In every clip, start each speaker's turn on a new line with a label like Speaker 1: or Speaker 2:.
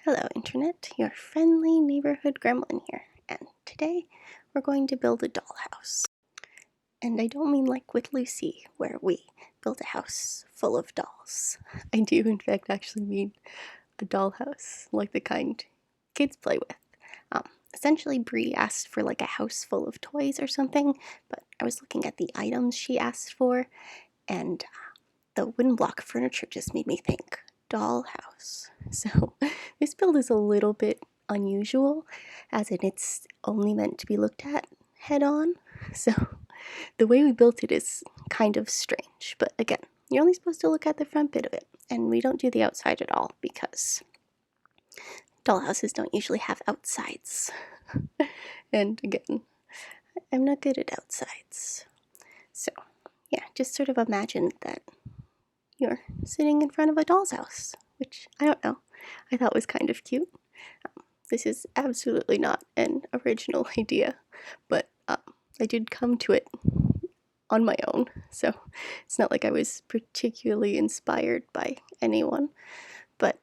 Speaker 1: Hello Internet, your friendly neighborhood gremlin here, and today we're going to build a dollhouse. And I don't mean like with Lucy, where we build a house full of dolls. I do in fact actually mean a dollhouse, like the kind kids play with. Essentially Bree asked for like a house full of toys or something, but I was looking at the items she asked for, and the wooden block furniture just made me think dollhouse. So this build is a little bit unusual, as in it's only meant to be looked at head on. So the way we built it is kind of strange, but again, you're only supposed to look at the front bit of it, and we don't do the outside at all because dollhouses don't usually have outsides. And again, I'm not good at outsides. So yeah, just sort of imagine that you're sitting in front of a doll's house, which, I don't know, I thought was kind of cute. This is absolutely not an original idea, but I did come to it on my own, so it's not like I was particularly inspired by anyone, but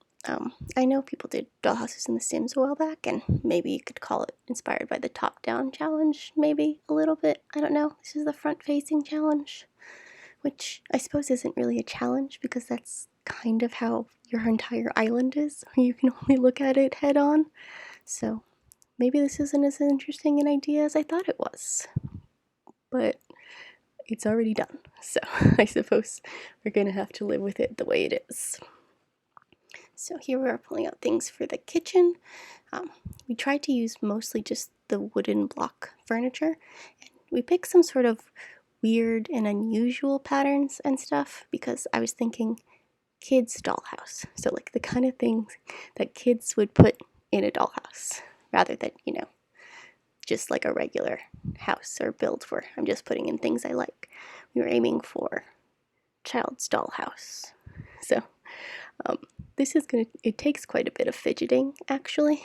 Speaker 1: I know people did dollhouses in The Sims a while back, and maybe you could call it inspired by the top-down challenge, maybe a little bit. I don't know. This is the front-facing challenge, which I suppose isn't really a challenge because that's kind of how your entire island is. You can only look at it head on. So maybe this isn't as interesting an idea as I thought it was. But it's already done. So I suppose we're going to have to live with it the way it is. So here we are pulling out things for the kitchen. We tried to use mostly just the wooden block furniture. And we picked some sort of weird and unusual patterns and stuff because I was thinking kids' dollhouse. So like the kind of things that kids would put in a dollhouse rather than, just like a regular house or build where I'm just putting in things I like. We were aiming for child's dollhouse. So this is it takes quite a bit of fidgeting actually.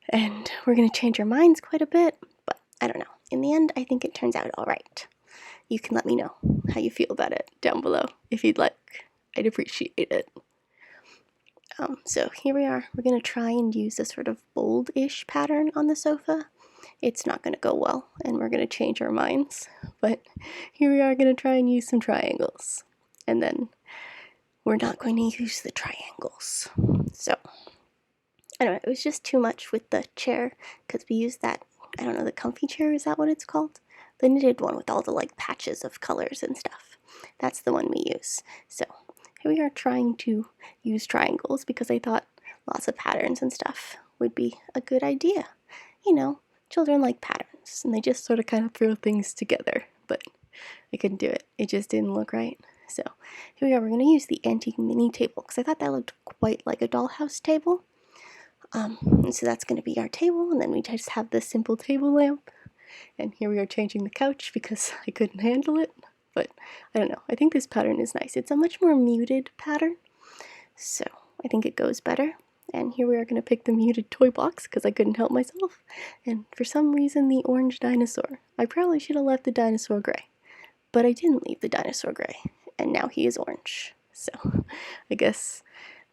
Speaker 1: And we're going to change our minds quite a bit, but I don't know. In the end, I think it turns out all right. You can let me know how you feel about it down below if you'd like. I'd appreciate it. So here we are. We're going to try and use a sort of bold-ish pattern on the sofa. It's not going to go well, and we're going to change our minds. But here we are going to try and use some triangles. And then we're not going to use the triangles. So, I don't know. It was just too much with the chair, because we used that, I don't know, the comfy chair, is that what it's called? The knitted one with all the like patches of colors and stuff. That's the one we use. So here we are trying to use triangles because I thought lots of patterns and stuff would be a good idea. Children like patterns, and they just sort of kind of throw things together, but I couldn't do it. It just didn't look right. So here we are. We're going to use the antique mini table because I thought that looked quite like a dollhouse table. And so that's going to be our table, and then we just have the simple table lamp. And here we are changing the couch because I couldn't handle it. But I don't know. I think this pattern is nice. It's a much more muted pattern, so I think it goes better. And here we are going to pick the muted toy box because I couldn't help myself. And for some reason, the orange dinosaur. I probably should have left the dinosaur gray, but I didn't leave the dinosaur gray, and now he is orange. So I guess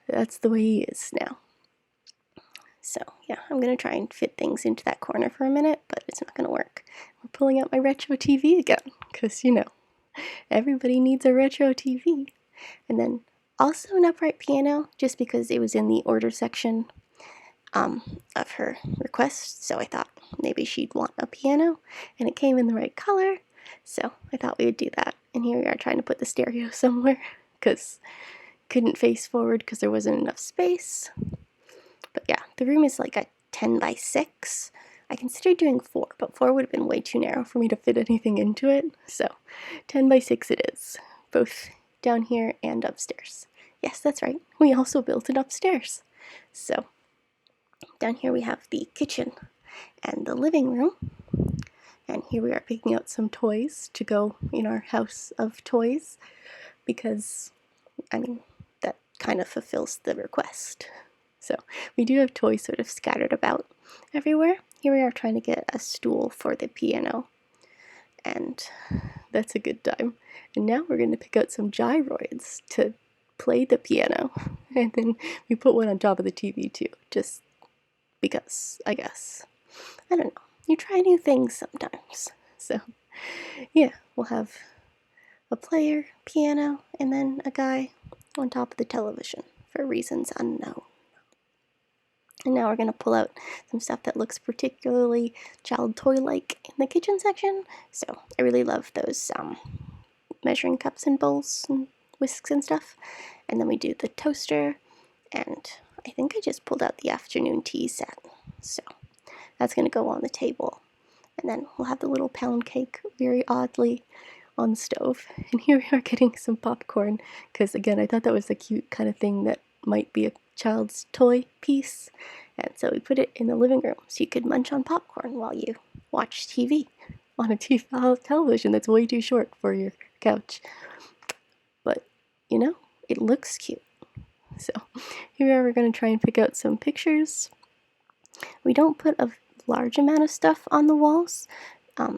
Speaker 1: that's the way he is now. So yeah, I'm going to try and fit things into that corner for a minute, but it's not going to work. We're pulling out my retro TV again, because, everybody needs a retro TV. And then also an upright piano, just because it was in the order section of her request, so I thought maybe she'd want a piano, and it came in the right color, so I thought we would do that. And here we are trying to put the stereo somewhere, because couldn't face forward because there wasn't enough space. But yeah, the room is like a 10 by 6. I considered doing 4, but 4 would have been way too narrow for me to fit anything into it. So 10 by 6 it is, both down here and upstairs. Yes, that's right. We also built it upstairs. So down here we have the kitchen and the living room. And here we are picking out some toys to go in our house of toys because, that kind of fulfills the request. So we do have toys sort of scattered about everywhere. Here we are trying to get a stool for the piano, and that's a good time. And now we're going to pick out some gyroids to play the piano, and then we put one on top of the TV too, just because, I guess. I don't know. You try new things sometimes. So, yeah, we'll have a player, piano, and then a guy on top of the television for reasons unknown. And now we're going to pull out some stuff that looks particularly child toy-like in the kitchen section. So I really love those measuring cups and bowls and whisks and stuff. And then we do the toaster, and I think I just pulled out the afternoon tea set. So that's going to go on the table. And then we'll have the little pound cake, very oddly, on the stove. And here we are getting some popcorn, because again, I thought that was a cute kind of thing that might be a child's toy piece. And so we put it in the living room so you could munch on popcorn while you watch TV on a television that's way too short for your couch. But, you know, it looks cute. So here we are, we're going to try and pick out some pictures. We don't put a large amount of stuff on the walls,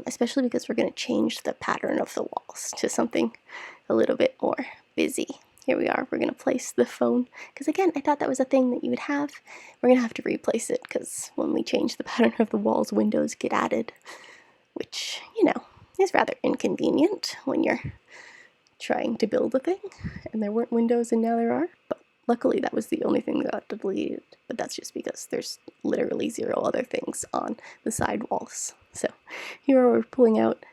Speaker 1: especially because we're going to change the pattern of the walls to something a little bit more busy. Here we are, we're going to place the phone, because again, I thought that was a thing that you would have. We're going to have to replace it, because when we change the pattern of the walls, windows get added, which, you know, is rather inconvenient when you're trying to build a thing, and there weren't windows and now there are, but luckily that was the only thing that got deleted, but that's just because there's literally 0 other things on the side walls. So here we're pulling out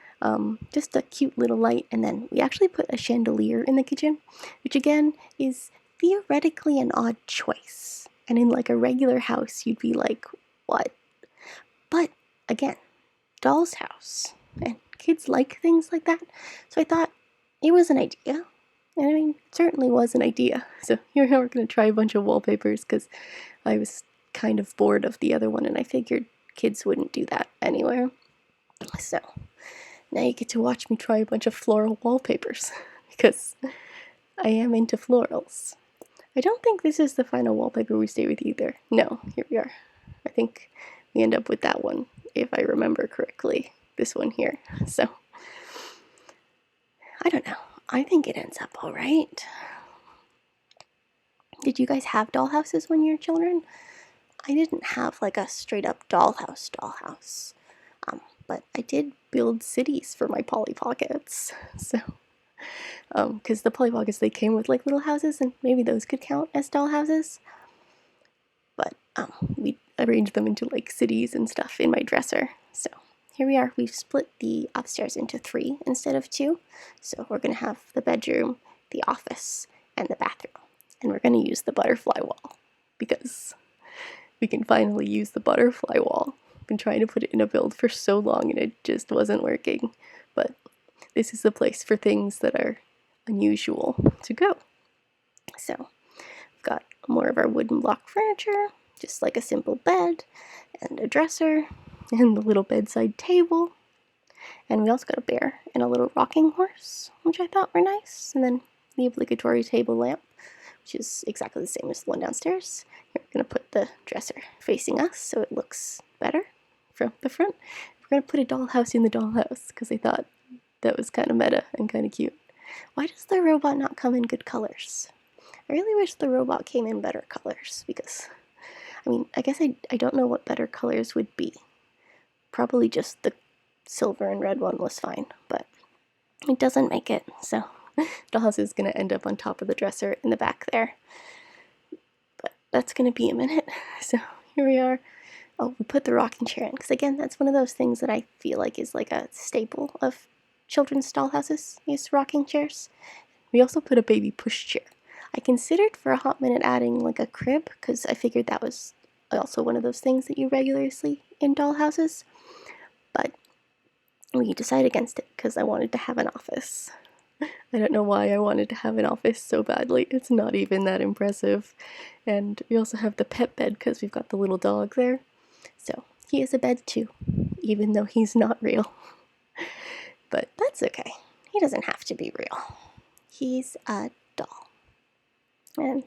Speaker 1: just a cute little light, and then we actually put a chandelier in the kitchen, which again is theoretically an odd choice. And in like a regular house, you'd be like, what? But again, doll's house, and kids like things like that. So I thought it was an idea. And I mean, it certainly was an idea. So here we're going to try a bunch of wallpapers, because I was kind of bored of the other one, and I figured kids wouldn't do that anywhere. So now you get to watch me try a bunch of floral wallpapers, because I am into florals. I don't think this is the final wallpaper we stay with either. No, here we are. I think we end up with that one, if I remember correctly. This one here. So, I don't know. I think it ends up alright. Did you guys have dollhouses when you were children? I didn't have like a straight up dollhouse. But I did build cities for my Polly Pockets. So, because the Polly Pockets, they came with like little houses, and maybe those could count as dollhouses. But we arranged them into like cities and stuff in my dresser. So here we are. We've split the upstairs into 3 instead of 2. So we're going to have the bedroom, the office, and the bathroom. And we're going to use the butterfly wall, because we can finally use the butterfly wall. I've been trying to put it in a build for so long, and it just wasn't working. But this is the place for things that are unusual to go. So we've got more of our wooden block furniture, just like a simple bed and a dresser and the little bedside table. And we also got a bear and a little rocking horse, which I thought were nice. And then the obligatory table lamp, which is exactly the same as the one downstairs. Here we're going to put the dresser facing us so it looks better from the front. We're going to put a dollhouse in the dollhouse, because I thought that was kind of meta and kind of cute. Why does the robot not come in good colors? I really wish the robot came in better colors, because, I mean, I guess I don't know what better colors would be. Probably just the silver and red one was fine, but it doesn't make it, so dollhouse is going to end up on top of the dresser in the back there. But that's going to be a minute. So here we are. Oh, we put the rocking chair in, because again, that's one of those things that I feel like is like a staple of children's dollhouses, is rocking chairs. We also put a baby pushchair. I considered for a hot minute adding like a crib, because I figured that was also one of those things that you regularly see in dollhouses. But we decided against it, because I wanted to have an office. I don't know why I wanted to have an office so badly. It's not even that impressive. And we also have the pet bed, because we've got the little dog there. So he is a bed too, even though he's not real. But that's okay. He doesn't have to be real. He's a doll. And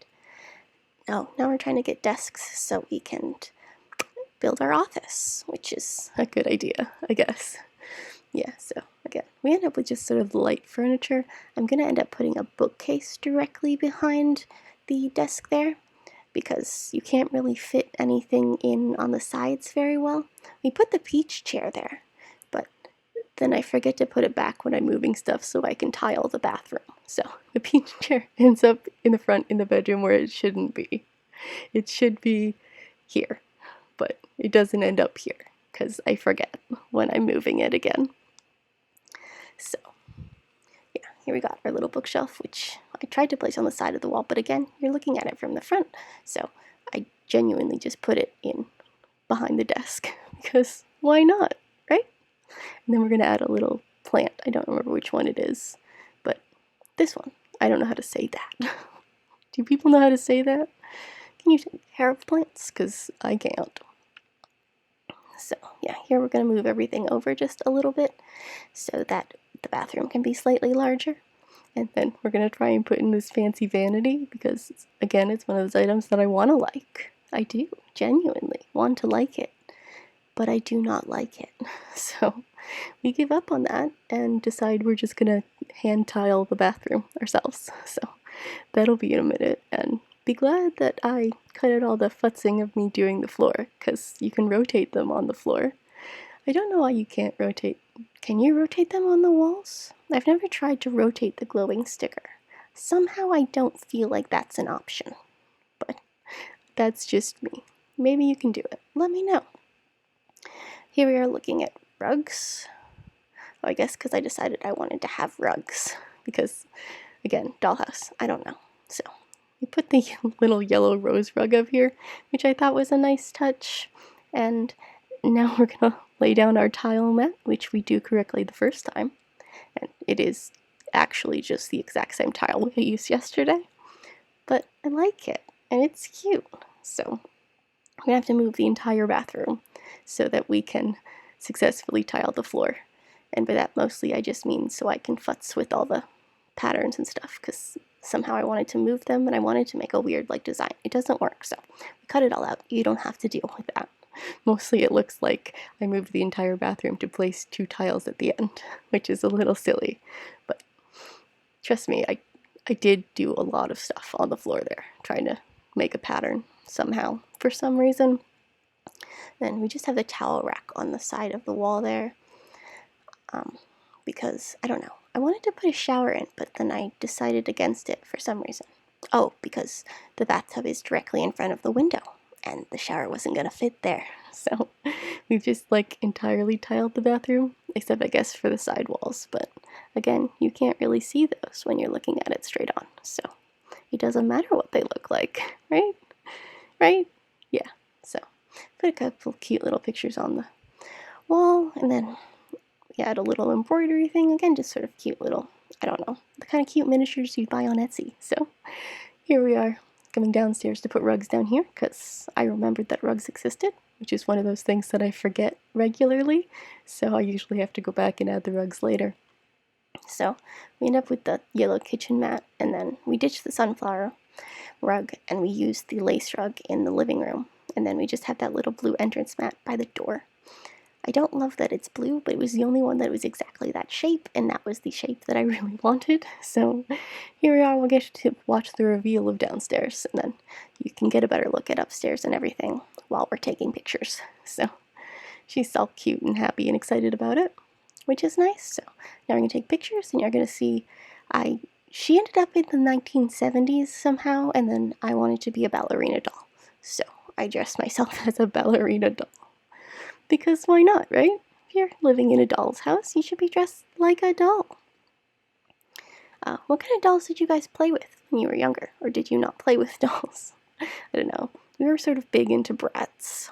Speaker 1: now we're trying to get desks so we can build our office, which is a good idea, I guess. yeah, so again, we end up with just sort of light furniture. I'm gonna end up putting a bookcase directly behind the desk there, because you can't really fit anything in on the sides very well. We put the peach chair there, but then I forget to put it back when I'm moving stuff so I can tile the bathroom. So the peach chair ends up in the front in the bedroom where it shouldn't be. It should be here, but it doesn't end up here because I forget when I'm moving it again. So yeah, here we got our little bookshelf, which I tried to place on the side of the wall, but again, you're looking at it from the front. So I genuinely just put it in behind the desk because why not, right? And then we're going to add a little plant. I don't remember which one it is, but this one. I don't know how to say that. Do people know how to say that? Can you take care of plants? Because I can't. So yeah, here we're going to move everything over just a little bit so that the bathroom can be slightly larger. And then we're going to try and put in this fancy vanity because, again, it's one of those items that I want to like. I do, genuinely want to like it, but I do not like it. So we give up on that and decide we're just going to hand tile the bathroom ourselves. So that'll be in a minute, and be glad that I cut out all the futzing of me doing the floor, because you can rotate them on the floor. I don't know why you can't rotate. Can you rotate them on the walls? I've never tried to rotate the glowing sticker. Somehow I don't feel like that's an option. But that's just me. Maybe you can do it. Let me know. Here we are looking at rugs. Oh, I guess because I decided I wanted to have rugs. Because, again, dollhouse. I don't know. So, we put the little yellow rose rug up here, which I thought was a nice touch. And now we're going to lay down our tile mat, which we do correctly the first time. And it is actually just the exact same tile we used yesterday. But I like it, and it's cute. So we have to move the entire bathroom so that we can successfully tile the floor. And by that mostly I just mean so I can futz with all the patterns and stuff, because somehow I wanted to move them and I wanted to make a weird like design. It doesn't work, so we cut it all out. You don't have to deal with that. Mostly it looks like I moved the entire bathroom to place 2 tiles at the end, which is a little silly. But trust me, I did do a lot of stuff on the floor there, trying to make a pattern somehow, for some reason. And we just have the towel rack on the side of the wall there, because, I don't know, I wanted to put a shower in, but then I decided against it for some reason. Oh, because the bathtub is directly in front of the window, and the shower wasn't gonna fit there. So we've just like entirely tiled the bathroom, except I guess for the side walls, but again, you can't really see those when you're looking at it straight on, so it doesn't matter what they look like, right? Right? Yeah, so put a couple cute little pictures on the wall, and then we add a little embroidery thing, again, just sort of cute little, I don't know, the kind of cute miniatures you'd buy on Etsy. So here we are, coming downstairs to put rugs down here, because I remembered that rugs existed, which is one of those things that I forget regularly, so I usually have to go back and add the rugs later. So we end up with the yellow kitchen mat, and then we ditch the sunflower rug, and we use the lace rug in the living room, and then we just have that little blue entrance mat by the door. I don't love that it's blue, but it was the only one that was exactly that shape, and that was the shape that I really wanted. So here we are, we'll get to watch the reveal of downstairs, and then you can get a better look at upstairs and everything while we're taking pictures. So she's all cute and happy and excited about it, which is nice. So now we're going to take pictures, and you're going to see she ended up in the 1970s somehow, and then I wanted to be a ballerina doll. So I dressed myself as a ballerina doll. Because why not, right? If you're living in a doll's house, you should be dressed like a doll. What kind of dolls did you guys play with when you were younger? Or did you not play with dolls? I don't know. We were sort of big into Bratz.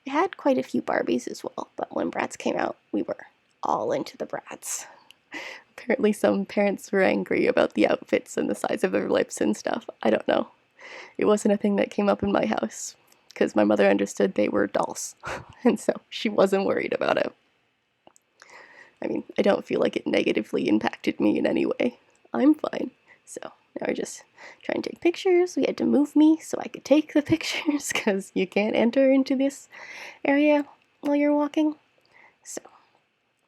Speaker 1: I had quite a few Barbies as well, but when Bratz came out, we were all into the Bratz. Apparently some parents were angry about the outfits and the size of their lips and stuff. I don't know. It wasn't a thing that came up in my house, because my mother understood they were dolls, and so she wasn't worried about it. I mean, I don't feel like it negatively impacted me in any way. I'm fine. So now we're just trying to take pictures. We had to move me so I could take the pictures, because you can't enter into this area while you're walking. So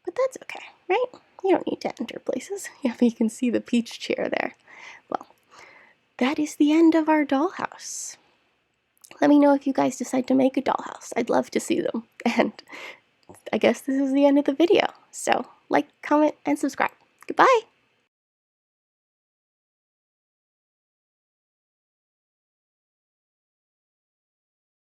Speaker 1: But that's okay, right? You don't need to enter places. Yeah, you can see the peach chair there. Well, that is the end of our dollhouse. Let me know if you guys decide to make a dollhouse. I'd love to see them. And I guess this is the end of the video. So, like, comment, and subscribe. Goodbye!